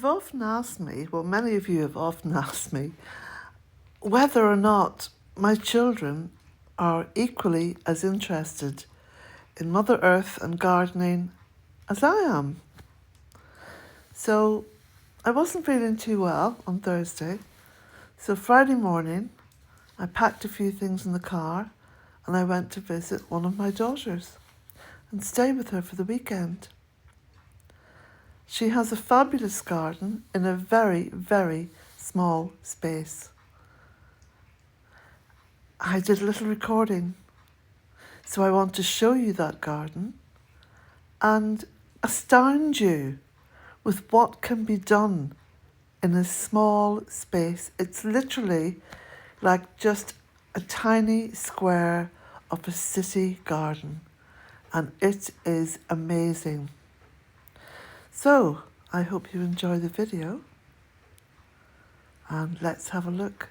often asked me, well, many of you have often asked me, whether or not my children are equally as interested in Mother Earth and gardening as I am. So I wasn't feeling too well on Thursday. So Friday morning, I packed a few things in the car and I went to visit one of my daughters and stay with her for the weekend. She has a fabulous garden in a very, very small space. I did a little recording, so I want to show you that garden and astound you with what can be done in a small space. It's literally like just a tiny square of a city garden, and it is amazing. So I hope you enjoy the video, and let's have a look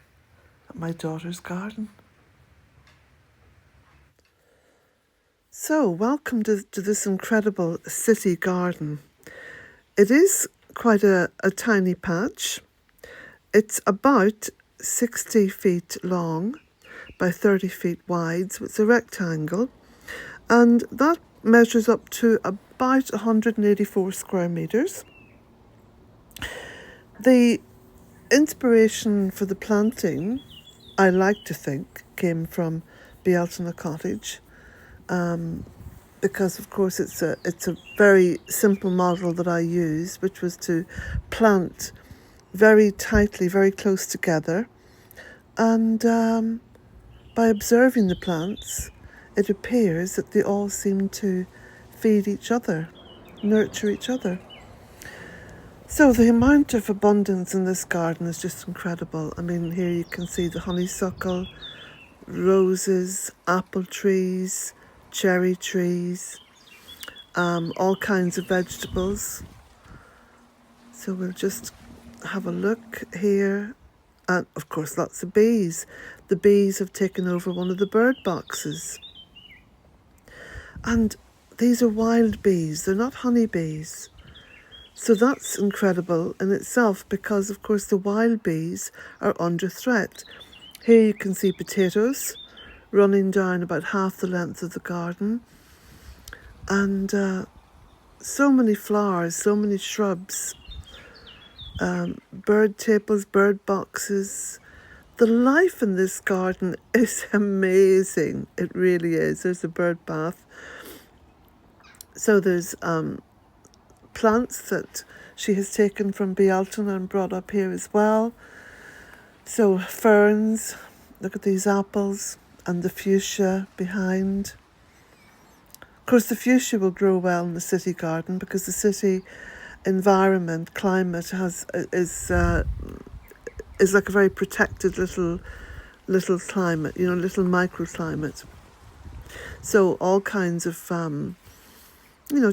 at my daughter's garden. So welcome to this incredible city garden. It is quite a tiny patch. It's about 60 feet long by 30 feet wide, so it's a rectangle, and that measures up to about 184 square metres. The inspiration for the planting, I like to think, came from Bealtaine Cottage, because of course it's a very simple model that I use, which was to plant very tightly, very close together, and by observing the plants, it appears that they all seem to feed each other, nurture each other. So the amount of abundance in this garden is just incredible. I mean, here you can see the honeysuckle, roses, apple trees, cherry trees, all kinds of vegetables. So we'll just have a look here. And of course, lots of bees. The bees have taken over one of the bird boxes. And these are wild bees, they're not honey bees. So that's incredible in itself, because of course the wild bees are under threat. Here you can see potatoes running down about half the length of the garden. And so many flowers, so many shrubs. Bird tables, bird boxes. The life in this garden is amazing. It really is. There's a bird bath. So there's plants that she has taken from Bealtaine and brought up here as well. So ferns, look at these apples, and the fuchsia behind. Of course, the fuchsia will grow well in the city garden because the city environment, climate is like a very protected little climate, little microclimate. So all kinds of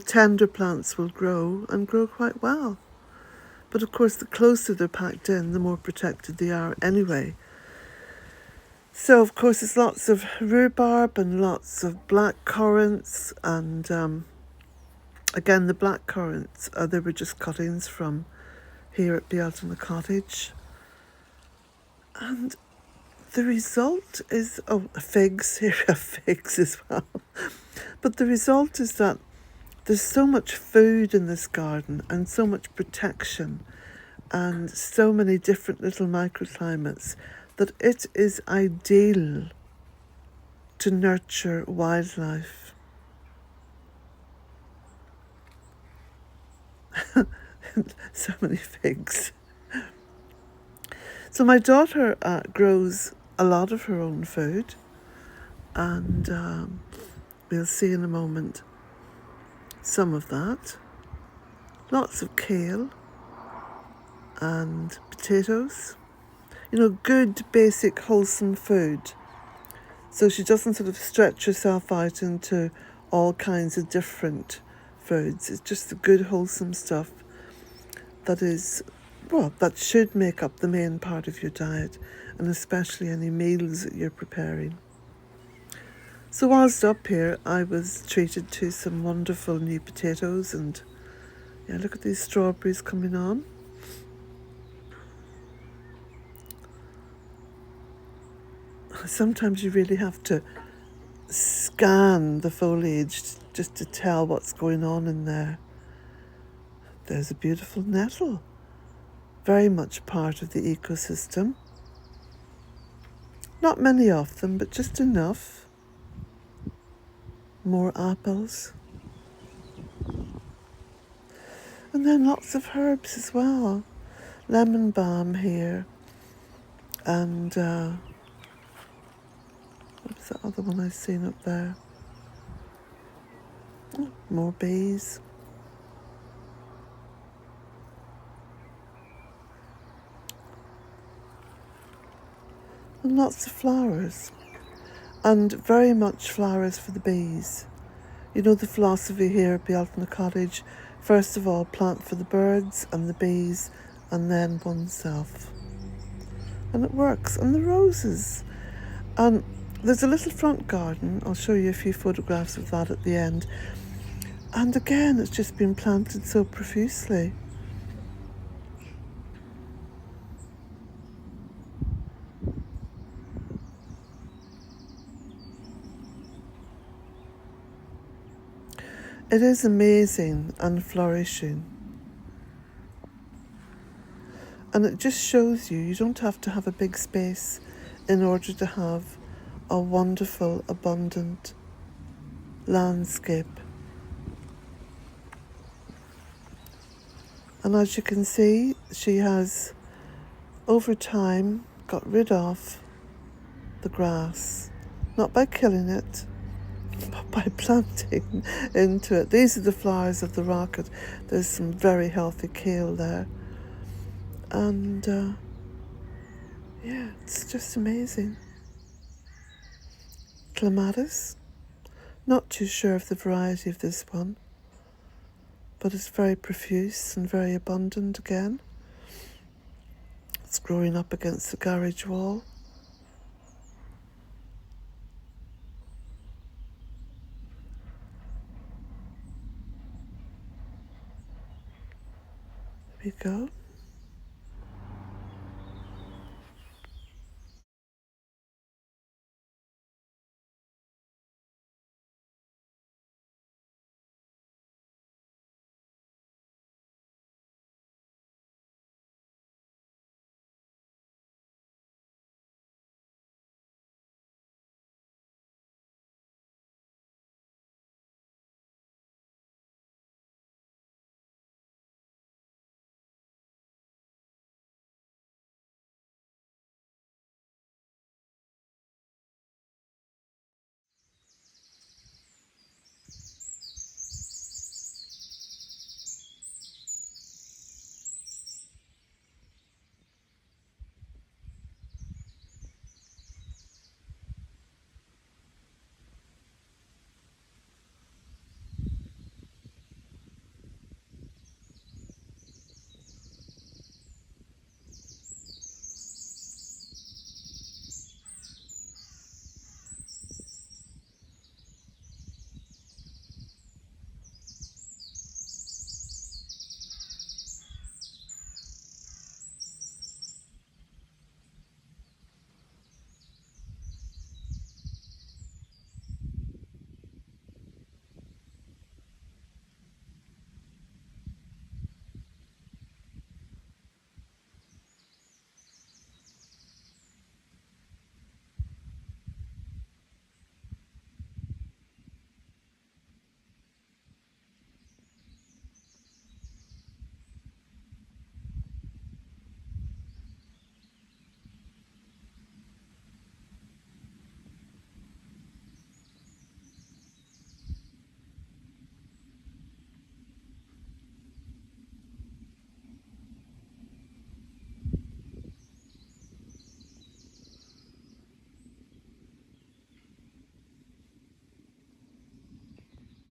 tender plants will grow and grow quite well. But of course, the closer they're packed in, the more protected they are anyway. So of course, there's lots of rhubarb and lots of black currants, and again, the black currants, they were just cuttings from here at Bealtaine Cottage. And the result is, figs, here are figs as well. But the result is that there's so much food in this garden and so much protection and so many different little microclimates that it is ideal to nurture wildlife. So many figs. So my daughter grows a lot of her own food, and we'll see in a moment some of that. Lots of kale and potatoes. Good, basic, wholesome food. So she doesn't sort of stretch herself out into all kinds of different foods. It's just the good, wholesome stuff that should make up the main part of your diet, and especially any meals that you're preparing. So whilst up here, I was treated to some wonderful new potatoes, and look at these strawberries coming on. Sometimes you really have to scan the foliage just to tell what's going on in there. There's a beautiful nettle, very much part of the ecosystem. Not many of them, but just enough. More apples. And then lots of herbs as well. Lemon balm here. And what was that other one I've seen up there? Oh, more bees. And lots of flowers. And very much flowers for the bees. You know the philosophy here at Bealtaine Cottage. First of all, plant for the birds and the bees, and then oneself. And it works. And the roses. And there's a little front garden. I'll show you a few photographs of that at the end. And again, it's just been planted so profusely. It is amazing and flourishing. And it just shows you don't have to have a big space in order to have a wonderful, abundant landscape. And as you can see, she has, over time, got rid of the grass. Not by killing it, but by planting into it. These are the flowers of the rocket. There's some very healthy kale there. And yeah, it's just amazing. Clematis. Not too sure of the variety of this one, but it's very profuse and very abundant again. It's growing up against the garage wall. There we go.